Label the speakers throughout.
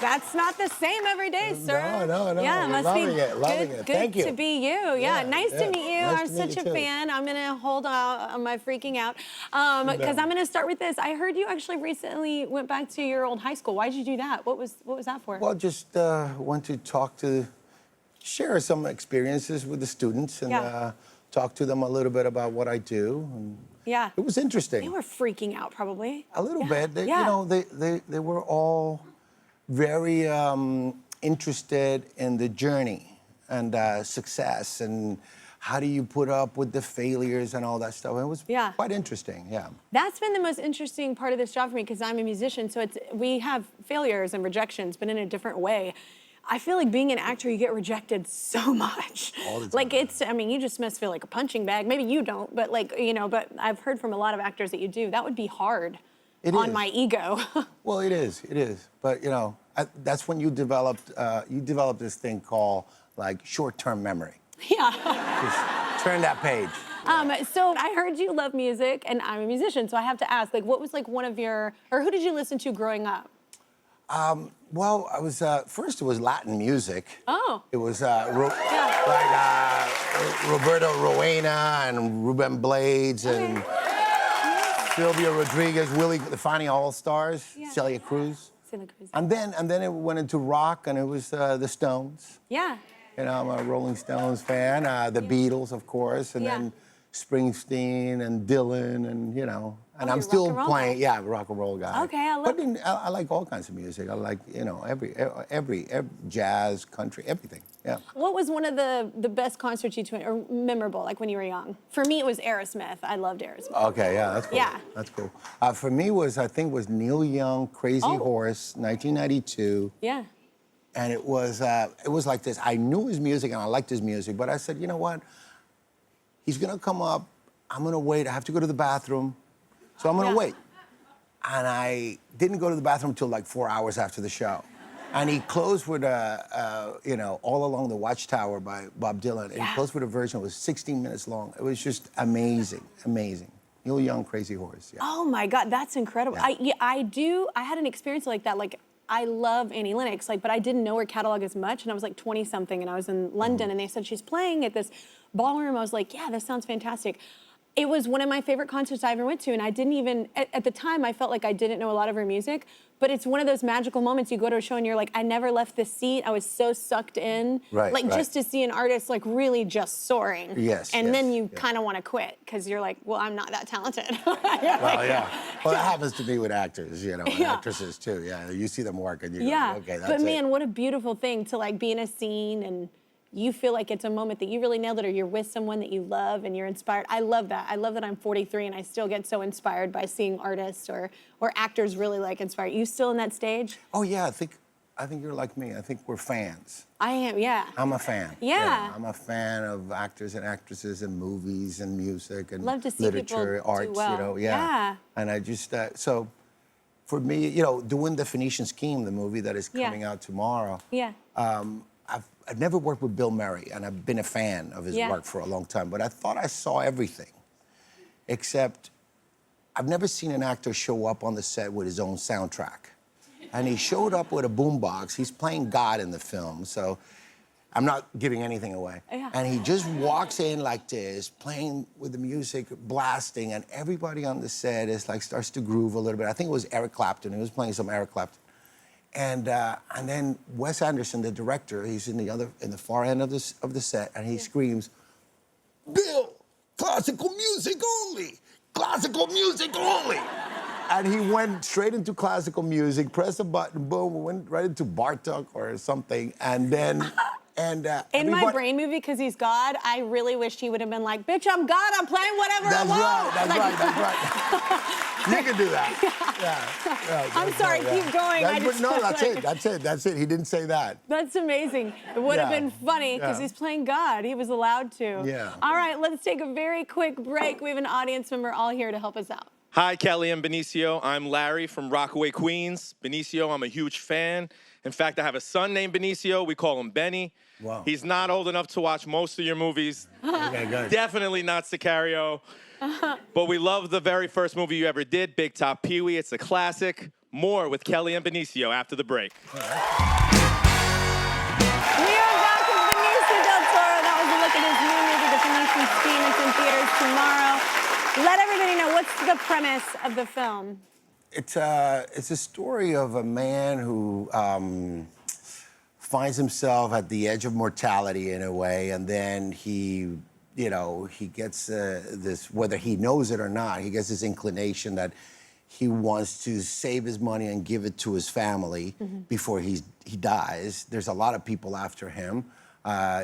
Speaker 1: That's not the same every day, sir.
Speaker 2: No.
Speaker 1: Yeah, it must
Speaker 2: loving
Speaker 1: be
Speaker 2: it, loving it.
Speaker 1: good
Speaker 2: Thank you.
Speaker 1: to be you. Yeah, nice to meet you.
Speaker 2: Nice
Speaker 1: I'm
Speaker 2: to meet
Speaker 1: such
Speaker 2: you
Speaker 1: a
Speaker 2: too.
Speaker 1: fan. I'm gonna hold on my freaking out because I'm gonna start with this. I heard you actually recently went back to your old high school. Why did you do that? What was that for?
Speaker 2: Well, just want to share some experiences with the students and talk to them a little bit about what I do. And
Speaker 1: yeah,
Speaker 2: it was interesting.
Speaker 1: They were freaking out, probably.
Speaker 2: A little bit. You know, they were all very interested in the journey and success and how do you put up with the failures and all that stuff. It was quite interesting, yeah.
Speaker 1: That's been the most interesting part of this job for me because I'm a musician, so we have failures and rejections, but in a different way. I feel like being an actor, you get rejected so much.
Speaker 2: All the time.
Speaker 1: Like I mean, you just must feel like a punching bag. Maybe you don't, but like, you know, but I've heard from a lot of actors that you do. That would be hard on my ego.
Speaker 2: Well, it is. But, you know, that's when you developed this thing called, like, short-term memory.
Speaker 1: Yeah.
Speaker 2: Just turn that page.
Speaker 1: So I heard you love music, and I'm a musician, so I have to ask, like, what was, like, one of your, or who did you listen to growing up?
Speaker 2: Well, I was, first it was Latin music.
Speaker 1: Oh.
Speaker 2: It was, like, Roberto Roena and Ruben Blades and Sylvia Rodriguez, the Fania All-Stars, Celia Cruz. And then it went into rock, and it was the Stones.
Speaker 1: Yeah.
Speaker 2: You know, I'm a Rolling Stones fan. The Beatles, of course, and then Springsteen and Dylan, and you know. And I'm still playing, rock and roll guy.
Speaker 1: Okay, I love.
Speaker 2: But I like all kinds of music. I like, you know, every jazz, country, everything. Yeah.
Speaker 1: What was one of the best concerts you went, or memorable, like when you were young? For me, it was Aerosmith. I loved Aerosmith.
Speaker 2: Okay, yeah, that's cool.
Speaker 1: Yeah.
Speaker 2: That's cool. For me, I think was Neil Young, Crazy Horse, 1992.
Speaker 1: Yeah.
Speaker 2: And it was like this. I knew his music and I liked his music, but I said, you know what? He's gonna come up. I'm gonna wait. I have to go to the bathroom, so I'm gonna wait. And I didn't go to the bathroom until like 4 hours after the show. And he closed with you know, All Along the Watchtower by Bob Dylan. And he closed with a version that was 16 minutes long. It was just amazing, amazing. Neil Young, Crazy Horse. Yeah.
Speaker 1: Oh my God, that's incredible.
Speaker 2: Yeah.
Speaker 1: I had an experience like that. Like, I love Annie Lennox, like, but I didn't know her catalog as much, and I was like 20-something, and I was in London, and they said she's playing at this ballroom. I was like, yeah, this sounds fantastic. It was one of my favorite concerts I ever went to, and I didn't even, at the time, I felt like I didn't know a lot of her music, but it's one of those magical moments. You go to a show and you're like, I never left the seat. I was so sucked in. Like, just to see an artist, like, really just soaring. And then you kind of want to quit, because you're like, well, I'm not that talented.
Speaker 2: Well, that happens to me with actors, you know, and actresses too. Yeah, you see them work and you go, okay, that's
Speaker 1: But man, what a beautiful thing to, like, be in a scene and you feel like it's a moment that you really nailed it, or you're with someone that you love and you're inspired. I love that. I love that I'm 43 and I still get so inspired by seeing artists or actors really, like, inspire. You still in that stage?
Speaker 2: Oh yeah, I think you're like me. I think we're fans.
Speaker 1: I am, yeah.
Speaker 2: I'm a fan.
Speaker 1: Yeah.
Speaker 2: I'm a fan of actors and actresses and movies and music and
Speaker 1: love to see
Speaker 2: literature,
Speaker 1: people
Speaker 2: arts,
Speaker 1: do well.
Speaker 2: you know, And I just, so for me, you know, doing the Phoenician Scheme, the movie that is coming out tomorrow, I've never worked with Bill Murray, and I've been a fan of his work for a long time, but I thought I saw everything, except I've never seen an actor show up on the set with his own soundtrack. And he showed up with a boombox. He's playing God in the film, so I'm not giving anything away. And he just walks in like this, playing with the music, blasting, and everybody on the set is like, starts to groove a little bit. I think it was Eric Clapton. He was playing some Eric Clapton. And then Wes Anderson, the director, he's in the far end of the set, and he screams, "Bill, classical music only! Classical music only!" And he went straight into classical music, pressed a button, boom, went right into Bathtub or something, and then
Speaker 1: in my brain movie, because he's God, I really wished he would have been like, bitch, I'm God, I'm playing whatever I want.
Speaker 2: That's right. You can do that.
Speaker 1: I'm sorry, keep going.
Speaker 2: That's it. He didn't say that.
Speaker 1: That's amazing. It would have been funny, because he's playing God. He was allowed to. All right, let's take a very quick break. We have an audience member all here to help us out.
Speaker 3: Hi, Kelly and Benicio. I'm Larry from Rockaway, Queens. Benicio, I'm a huge fan. In fact, I have a son named Benicio. We call him Benny.
Speaker 2: Wow.
Speaker 3: He's not old enough to watch most of your movies.
Speaker 2: Okay, good.
Speaker 3: Definitely not Sicario. But we love the very first movie you ever did, Big Top Pee-wee. It's a classic. More with Kelly and Benicio after the break.
Speaker 1: We are back with Benicio del Toro. That was a look at his new movie, The Phoenician Scheme. It's in theaters tomorrow. Let everybody know, what's the premise of the film?
Speaker 2: It's a story of a man who finds himself at the edge of mortality in a way, and then he gets this, whether he knows it or not, he gets this inclination that he wants to save his money and give it to his family before he dies. There's a lot of people after him.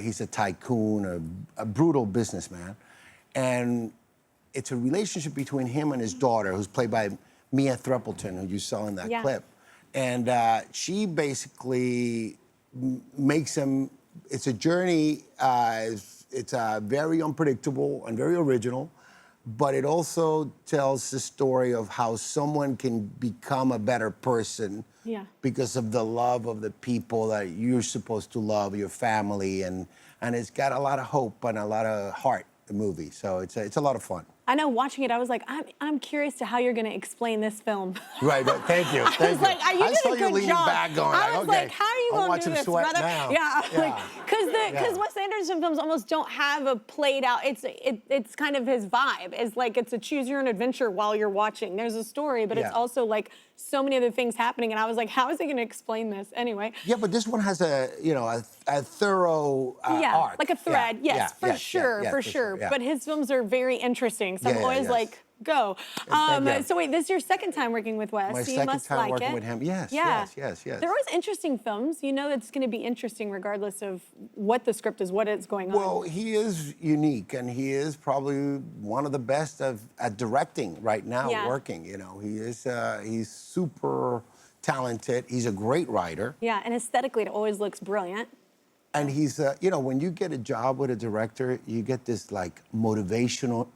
Speaker 2: He's a tycoon, a brutal businessman. And it's a relationship between him and his daughter, who's played by Mia Thruppleton, who you saw in that clip. And she basically makes him, it's a journey, it's very unpredictable and very original, but it also tells the story of how someone can become a better person because of the love of the people that you're supposed to love, your family, and it's got a lot of hope and a lot of heart, the movie. So it's a lot of fun.
Speaker 1: I know, watching it, I was like, I'm curious to how you're going to explain this film.
Speaker 2: Right, thank you.
Speaker 1: I was like, you did a good job.
Speaker 2: Back going,
Speaker 1: I was like, how are you going to do this, brother?
Speaker 2: Now.
Speaker 1: Yeah, because Wes Anderson films almost don't have a played out. It's kind of his vibe. It's like it's a choose your own adventure while you're watching. There's a story, but it's also like so many other things happening, and I was like, how is he going to explain this anyway?
Speaker 2: Yeah, but this one has a thorough arc.
Speaker 1: Like a thread. Yes, for sure. But his films are very interesting. So I'm always like, go. So wait, this is your second time working with Wes.
Speaker 2: My
Speaker 1: so you
Speaker 2: second
Speaker 1: must
Speaker 2: time
Speaker 1: like
Speaker 2: working
Speaker 1: it.
Speaker 2: with him. Yes.
Speaker 1: They're always interesting films. You know it's going to be interesting regardless of what the script is, what is going on.
Speaker 2: Well, he is unique, and he is probably one of the best at directing right now, working. You know, he is. He's super talented. He's a great writer.
Speaker 1: Yeah, and aesthetically, it always looks brilliant.
Speaker 2: And he's, when you get a job with a director, you get this like motivation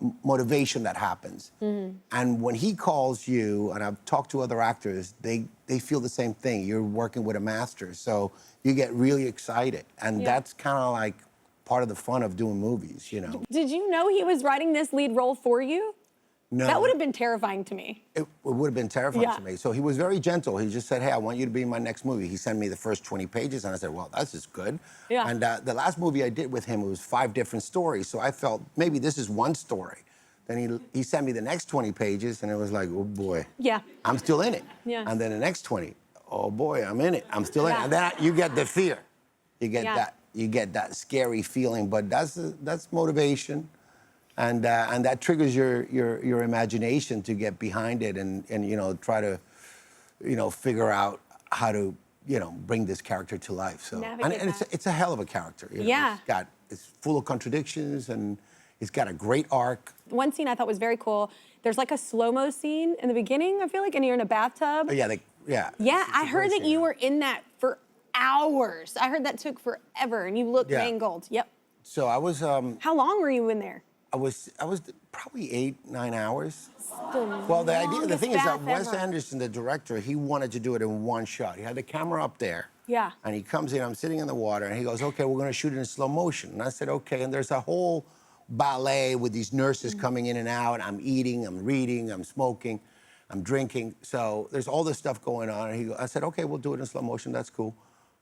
Speaker 2: that happens. And when he calls you, and I've talked to other actors, they feel the same thing. You're working with a master, so you get really excited, and that's kind of like part of the fun of doing movies, you know.
Speaker 1: Did you know he was writing this lead role for you?
Speaker 2: No.
Speaker 1: That would have been terrifying to me.
Speaker 2: It would have been terrifying to me. So he was very gentle. He just said, hey, I want you to be in my next movie. He sent me the first 20 pages, and I said, well, that's just good.
Speaker 1: Yeah.
Speaker 2: And the last movie I did with him, it was 5 different stories. So I felt maybe this is one story. Then he sent me the next 20 pages, and it was like, oh, boy.
Speaker 1: Yeah.
Speaker 2: I'm still in it.
Speaker 1: Yeah.
Speaker 2: And then the next 20, oh, boy, I'm in it. I'm still in it. And then you get the fear. You get that. You get that scary feeling. But that's motivation. And that triggers your imagination to get behind it and try to, figure out how to, bring this character to life. So and it's a hell of a character. It's full of contradictions, and it's got a great arc.
Speaker 1: One scene I thought was very cool. There's like a slow-mo scene in the beginning, I feel like, and you're in a bathtub.
Speaker 2: Oh, yeah.
Speaker 1: I heard that you were in that for hours. I heard that took forever, and you look mangled. Yep.
Speaker 2: So I was.
Speaker 1: How long were you in there?
Speaker 2: I was probably 8-9 hours. Well, the thing is that Wes Anderson, the director, he wanted to do it in one shot. He had the camera up there.
Speaker 1: Yeah.
Speaker 2: And he comes in, I'm sitting in the water, and he goes, okay, we're gonna shoot it in slow motion. And I said, okay, and there's a whole ballet with these nurses coming in and out. I'm eating, I'm reading, I'm smoking, I'm drinking. So there's all this stuff going on. And I said, okay, we'll do it in slow motion, that's cool.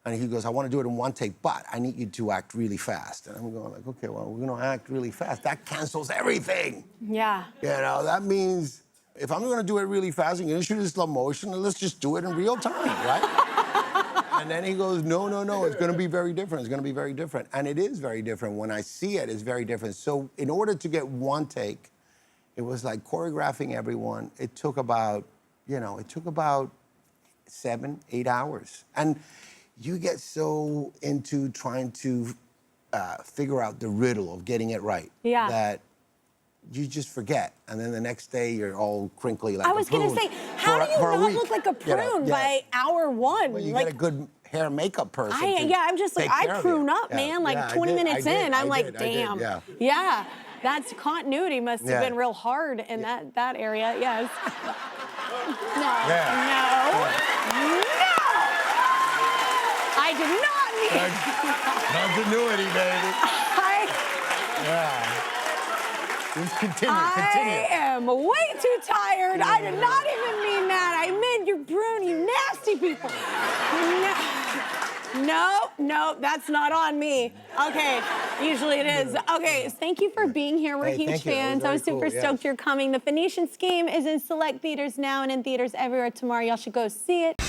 Speaker 2: And he goes, I want to do it in one take, but I need you to act really fast. And I'm going like, okay, well, we're going to act really fast. That cancels everything.
Speaker 1: Yeah.
Speaker 2: That means if I'm going to do it really fast, and you're going to shoot it in slow motion, then let's just do it in real time, right? And then he goes, no, it's going to be very different. It's going to be very different. And it is very different. When I see it, it's very different. So in order to get one take, it was like choreographing everyone. It took about, 7-8 hours. And you get so into trying to figure out the riddle of getting it right that you just forget. And then the next day, you're all crinkly like a prune.
Speaker 1: I was going to say, how do you not look like a prune by hour 1?
Speaker 2: Well, you get a good hair and makeup person.
Speaker 1: I'm just like, I prune up, man. Like 20 minutes in, I'm like, damn. Yeah. That's continuity must have been real hard in that area. Yes. No. I did not mean
Speaker 2: continuity, baby. Just continue.
Speaker 1: I am way too tired. I did not even mean that. I meant you're Brune, you nasty people. No, that's not on me. Okay, usually it is. Okay, thank you for being here. We're huge fans. I was super stoked you're coming. The Phoenician Scheme is in select theaters now and in theaters everywhere tomorrow. Y'all should go see it.